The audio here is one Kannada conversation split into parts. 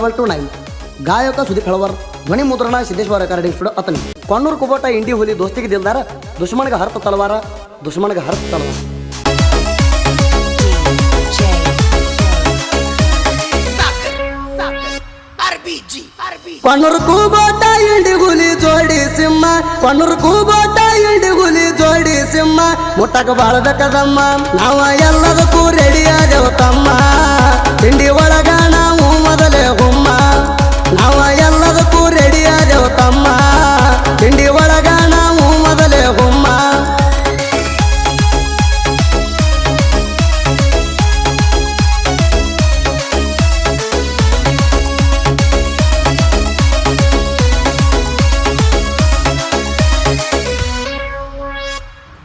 9 गायक सुदीप हळवर ध्वनी मुद्रण सिद्धेश्वर रेकॉर्डिंग स्टुडिओ अतनी कोण्णूर कुबोटा इंडी होली दोस्ती की दिलदार दुश्मन का हर तलवार दुश्मन का हर तलवार कोण्णूर कुबोटा इंडी होली जोडी सिंह कोण्णूर कुबोटा इंडी होली जोडी सिंह ಮುಟ್ಟಕ ಬಾಳಬೇಕದಮ್ಮ ನಾವು ಎಲ್ಲದಕ್ಕೂ ರೆಡಿ ಆದೆವು ತಮ್ಮ ತಿಂಡಿ ಒಳಗ ನಾವು ಮೊದಲೇ ಹುಮ್ಮ ನಾವು ಎಲ್ಲದಕ್ಕೂ ರೆಡಿ ಆದೆವು ತಮ್ಮ ತಿಂಡಿ ಒಳಗ ನಾವು ಮೊದಲೇ ಹುಮ್ಮ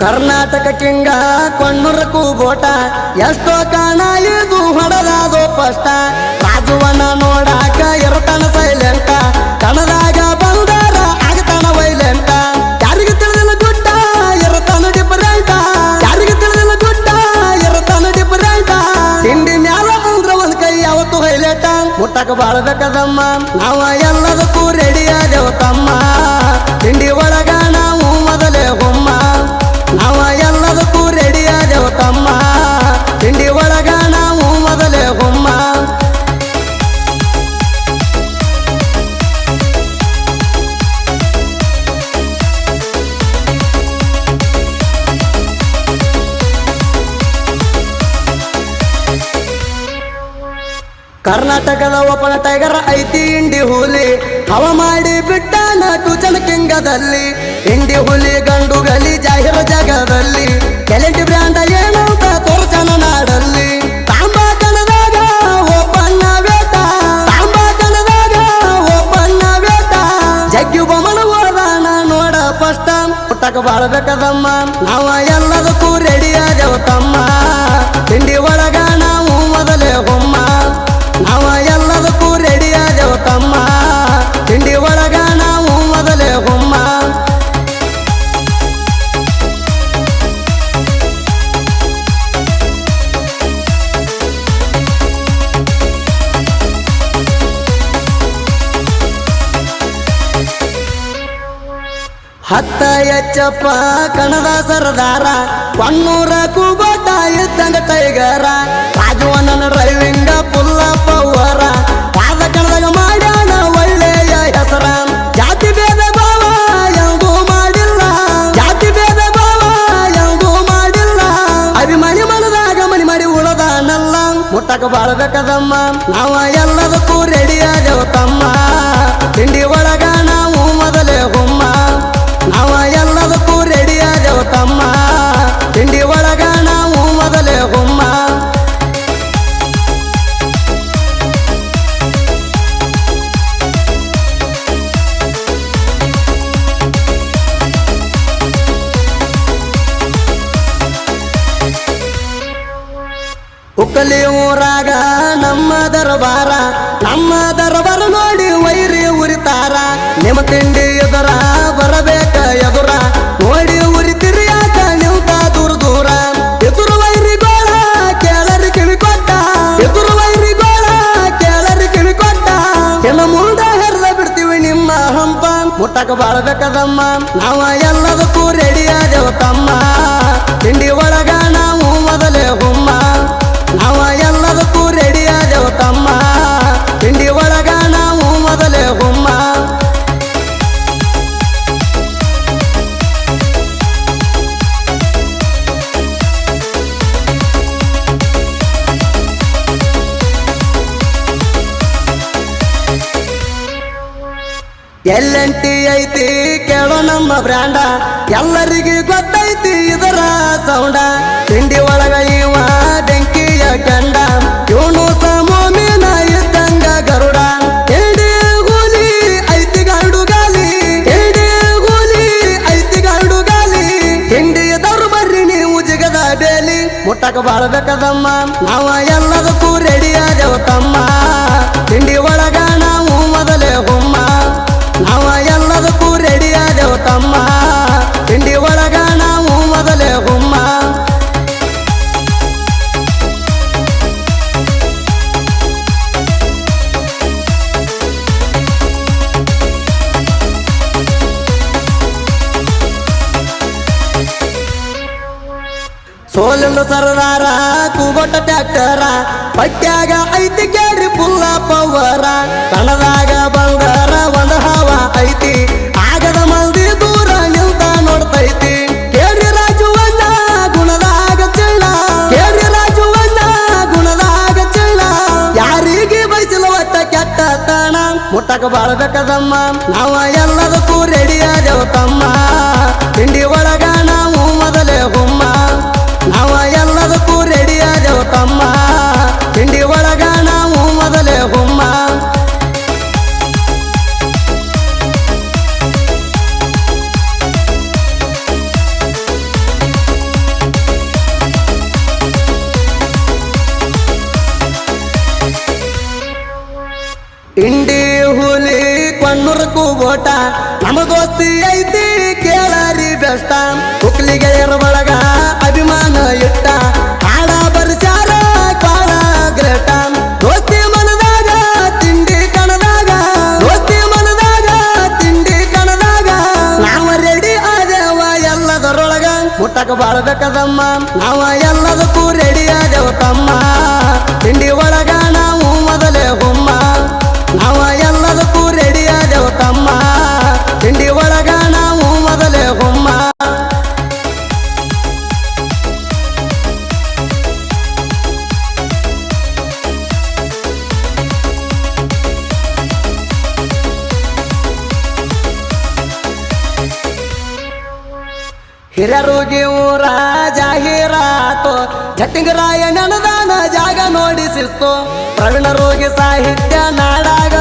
ಕರ್ನಾಟಕ ಕಿಂಗ ಕೊಣ್ಣೂರ ಕುಬೋಟ ಎಷ್ಟೋ ಕಾಣ ಇದು ಹೊಡೆದಾದೋ ಪಷ್ಟ ರಾಜುವನ್ನ ನೋಡಾಕ ಇರ್ತಾನ ಸೈಲೆಂಟ ಕಣದಾಗ ಬಂದಾರ ಆಗತಾನ ವೈಲೆಂಟ ಯಾರಿಗೆ ತಿಳಿದಿಲ್ಲ ಗುಡ್ಡ ಇರ್ತಾನ ಡಿಫರೆಂಟ ಯಾರಿಗೆ ತಿಳಿದಿಲ್ಲ ಗುಡ್ಡ ಇರ್ತಾನ ಡಿಫರೆಂಟ ತಿಂಡಿ ಮ್ಯಾಲ ಅಂದ್ರ ಒಂದ್ ಕೈ ಯಾವತ್ತು ಹೈಲೇಟ ಮುಟ್ಟಕ ಬಾಳ್ಬೇಕದಮ್ಮ ನಾವ ಎಲ್ಲದಕ್ಕೂ ರೆಡಿ ಆದೆವು ತಮ್ಮ ತಿಂಡಿ ಒಳಗ ನಾವು ಮೊದಲೇ ಹುಮ್ಮ ನಾವು ಎಲ್ಲದಕ್ಕೂ ರೆಡಿ ಆದೆವು ತಮ್ಮ ತಿಂಡಿ ಒಳಗ ನಾವು ಮೊದಲೇ ಹುಮ್ಮ ಕರ್ನಾಟಕದ ಒಬ್ಬನ ಟೈಗರ್ ಐತಿ ಇಂಡಿ ಹುಲಿ ಹವ ಮಾಡಿ ಬಿಟ್ಟಾನ ಟುಚನ್ ಕಿಂಗದಲ್ಲಿ ಇಂಡಿ ಹುಲಿ ಗಂಡು ಗಲಿ ಜಾಹಿರ ಜಗದಲ್ಲಿ ಎಲೆಂಟಿ ಬ್ರ್ಯಾಂಡ ಏನಂತ ತೋರ್ಸನ ನಾಡಲ್ಲಿ ತಾಂಬಾ ಕಣದಾಗ ಓಪನ್ನ ಬೇಟ ತಾಂಬಾ ಕಣದಾಗ ಓಪನ್ನ ಬೇಟ ಜಗ್ಗಿ ಬೊಮ್ಮನ ಓದಾನ ನೋಡ ಫಸ್ಟ್ ಮುಟ್ಟಕ ಬಾಳ್ಬೇಕದಮ್ಮ ನಾವು ಎಲ್ಲದಕ್ಕೂ ರೆಡಿ ಆದೆವು ತಮ್ಮ ತಿಂಡಿ ಒಳಗ ನಾವು ಮೊದಲೇ ಹುಮ್ಮ ನಾವು ಎಲ್ಲದಕ್ಕೂ ರೆಡಿ ಆದೆವು ತಮ್ಮ ತಿಂಡಿ ಒಳಗ ನಾವು ಮೊದಲೇ ಹುಮ್ಮ ಹತ್ತ ಎಚ್ಚಪ್ಪ ಕಣದ ಸರದಾರ ಕೊಣ್ಣೂರ ಕುಬೋಟ ಇದ್ದಂಗ ಟೈಗರ ರಾಜುವನ್ನ ಡ್ರೈವಿಂಗ ಪುಲ್ಲ ಪವರ ಪಾದ ಕಣದಾಗ ಮಾಡ್ಯಾನ ಒಳ್ಳೆಯ ಹೆಸರ ಜಾತಿ ಭೇದ ಭಾವ ಎಂದೂ ಮಾಡಿಲ್ಲ ಜಾತಿ ಭೇದ ಭಾವ ಎಂದೂ ಮಾಡಿಲ್ಲ ಅಭಿಮಾನಿ ಮನದಾಗ ಮನಿ ಮಾಡಿ ಉಳದಾನಲ್ಲ ಮುಟ್ಟಕ ಬಾಳ್ಬೇಕದಮ್ಮ ನಾವು ಎಲ್ಲದಕ್ಕೂ ರೆಡಿ ಆದೆವು ತಮ್ಮ ತಿಂಡಿ ಒಳಗ ನಾವು ಮೊದಲೇ ಹುಮ್ಮ ನಾವು ಎಲ್ಲದಕ್ಕೂ ರೆಡಿ ಆದೆವು ತಮ್ಮ ತಿಂಡಿ ಒಳಗ ನಾವು ಮೊದಲೇ ಹುಮ್ಮ ಉಕ್ಕಲಿ ಊರಾಗ ನಮ್ಮ ದರಬಾರ ನೋಡಿ ವೈರಿ ಉರಿತಾರ ನಿಮ್ಮ ತಿಂಡಿ ಎದುರ ಬರಬೇಕ ಎದುರ ನೋಡಿ ಉರಿತಿರಿ ಯಾಕ ನಿಂತ ದೂರ ದೂರ ಎದುರು ವೈರಿಗೋಳ ಕೇಳರಿ ಕಿವಿ ಕೊಟ್ಟ ಎದುರು ವೈರಿಗೋಳ ಕೇಳರಿ ಕಿವಿ ಕೊಟ್ಟ ಕೆಲ ಮುಂದ ಹೆರ್ದ ಬಿಡ್ತೀವಿ ನಿಮ್ಮ ಹಂಪ ಮುಟ್ಟಕ ಬಾಳ್ಬೇಕದಮ್ಮ ನಾವು ಎಲ್ಲದಕ್ಕೂ ರೆಡಿ ಆದೆವು ತಮ್ಮ ತಿಂಡಿ ಒಳಗ ನಾವು ಮೊದಲೇ ಹುಮ್ಮ ನಾವು ಎಲ್ಲದಕ್ಕೂ ರೆಡಿ ಆದೆವು ತಮ್ಮ ತಿಂಡಿ ಒಳಗ ನಾವು ಮೊದಲೇ ಹುಮ್ಮ ಎಲ್ಲಂಟಿ ಐತಿ ಕೇಳೋ ನಮ್ಮ ಬ್ರ್ಯಾಂಡ ಎಲ್ಲರಿಗೂ ಗೊತ್ತೈತಿ ಇದರ ಸೌಂಡ ತಿಂಡಿ ಒಳಗ ಇವ ಬೆಂಕಿಯ ಗಂಡ ಇವನು ಸಮೋಮಿನ ಇದ್ದಂಗ ಗರುಡ ಎಡಿ ಗೂಲಿ ಐತಿ ಗರುಡು ಗಾಲಿ ಎಡಿ ಗೂಲಿ ಐತಿ ಗರುಡು ಗಾಲಿ ತಿಂಡಿ ಎದವ್ರು ಬರ್ರಿ ನೀವು ಜಿಗದ ಬೇಲಿ ಮುಟ್ಟಕ ಬಾಳ್ಬೇಕದಮ್ಮ ನಾವು ಎಲ್ಲದಕ್ಕೂ ರೆಡಿ ಆದೆವು ತಮ್ಮ ತಿಂಡಿ ಒಳಗ ನಾವು ಮೊದಲೇ ಹುಮ್ಮ ನಾವು ಎಲ್ಲದಕ್ಕೂ ರೆಡಿ ಆದೆವು ತಮ್ಮ ತಿಂಡಿ ಒಳಗ ನಾವು ಮೊದಲೇ ಹುಮ್ಮ ಸೋಲಿಂದ ಸರದಾರ ಕೂಗೊಟ್ಟ ಟ್ಯಾಕ್ಟರ ಪಟ್ಯಾಗ ಐತಿ ಕೇಳಿ ಪುಲ್ಲ ಪವರ ಕಣದಾಗ ಬಂಗಾರ ಒಂದ ಹವ ಐತಿ ಆಗದ ಮಂದಿ ದೂರ ನಿಲ್ತ ನೋಡ್ತೈತಿ ಕೇಳಿ ರಾಜುವಣ್ಣ ಗುಣದಾಗ ಚಿಣ್ಣ ಕೇಳಿ ರಾಜುವಣ್ಣ ಗುಣದಾಗ ಚಿಣ್ಣ ಯಾರಿಗೆ ಬಯಸಿಲ್ಲ ಒಟ್ಟ ಕೆಟ್ಟ ತಣ ಮುಟ್ಟಕ ಬಾಳ್ಬೇಕದಮ್ಮ ನಾವ ಎಲ್ಲದಕ್ಕೂ ರೆಡಿಯಾದೆವು ತಮ್ಮ ತಿಂಡಿ ಒಳಗ ನಾವು ಮೊದಲೇ ಹುಮ್ಮ ನಾವ ಎಲ್ಲದಕ್ಕೂ ರೆಡಿಯಾದೆವು ತಮ್ಮ ತಿಂಡಿ ಒಳಗ ನಾವು ಮೊದಲೇ ಹುಮ್ಮ ಇಂಡಿ ಹುಲಿ ಕೊಣ್ಣೂರ ಕೂಗೋಟ ನಮ್ಮ ದೋಸ್ತಿ ಐತಿ ಕೇಳಾರಿ ಬೆಷ್ಟ ಹುಕ್ಲಿಗೆ ಒಳಗ ಅಭಿಮಾನ ಇಟ್ಟ ಹಾಡ ಬರ್ಸ್ಯಾರ ಕಾಳ ಗ್ರೇಟ ದೋಸ್ತಿ ಮನದಾಗ ತಿಂಡಿ ಕಣದಾಗ ದೋಸ್ತಿ ಮನದಾಗ ತಿಂಡಿ ಕಣದಾಗ ನಾವ ರೆಡಿ ಆದೇವ ಎಲ್ಲದರೊಳಗ ಮುಟ್ಟಕ ಬಾಳ್ಬೇಕದಮ್ಮ ನಾವ ಎಲ್ಲದಕ್ಕೂ ರೆಡಿ ಆದೇವ ತಮ್ಮ ತಿಂಡಿ ಒಳಗ ನಾವು ಮೊದಲೇ ಹುಮ್ಮ ನಾವ ಎಲ್ಲದಕ್ಕೂ ರೆಡಿ ಆದೆವು ತಮ್ಮ ತಿಂಡಿ ಒಳಗ ನಾವು ಮೊದಲೇ ಹುಮ್ಮ ಹಿರರುಗಿ ಊರ ಜಾಹೀರಾತು ಜಟ್ಟಿಂಗರಾಯ ನೆನದಾನ ಜಾಗ ನೋಡಿ ಸಿಸ್ತು ಪ್ರವೀಣ ರೋಗಿ ಸಾಹಿತ್ಯ ನಾಡಾಗ